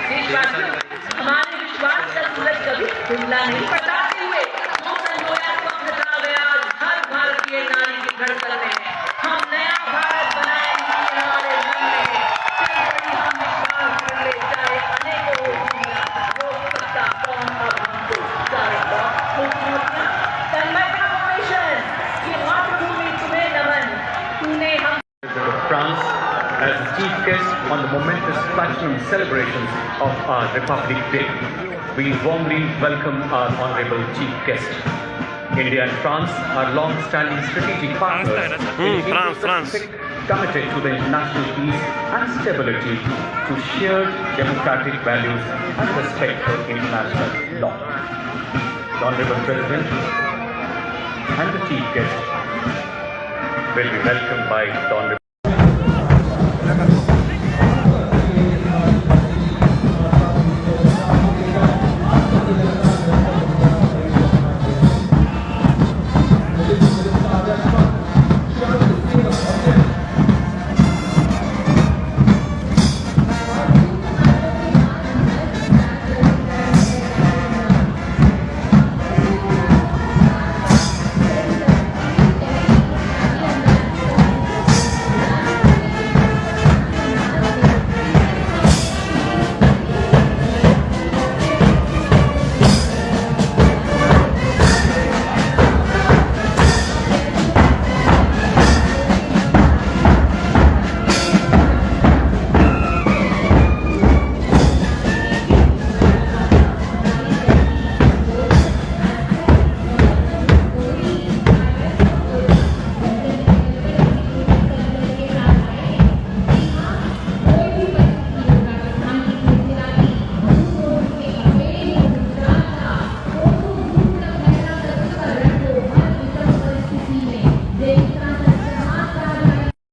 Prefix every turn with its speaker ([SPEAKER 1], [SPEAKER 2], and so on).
[SPEAKER 1] देशवासियों, हमारे विश्वास का सूरज कभी धुंधला नहीं पड़ता हुए हर भारतीय नारी के धड़कन में हम नया भारत बनाएंगे। हमारे मन में हम विश्वास कर ले, चाहे अनेकों रोक सकता कौन अब हमको चाहे ये मातृभूमि तुम्हें नमन, तूने हम
[SPEAKER 2] France as chief guest on the momentous platinum celebrations of our Republic Day. We warmly welcome our honorable chief guest. India and France are long-standing strategic partners committed to the international peace and stability, to shared democratic values and respect for international law. The Honorable President and the chief guest will be welcomed by the Honorable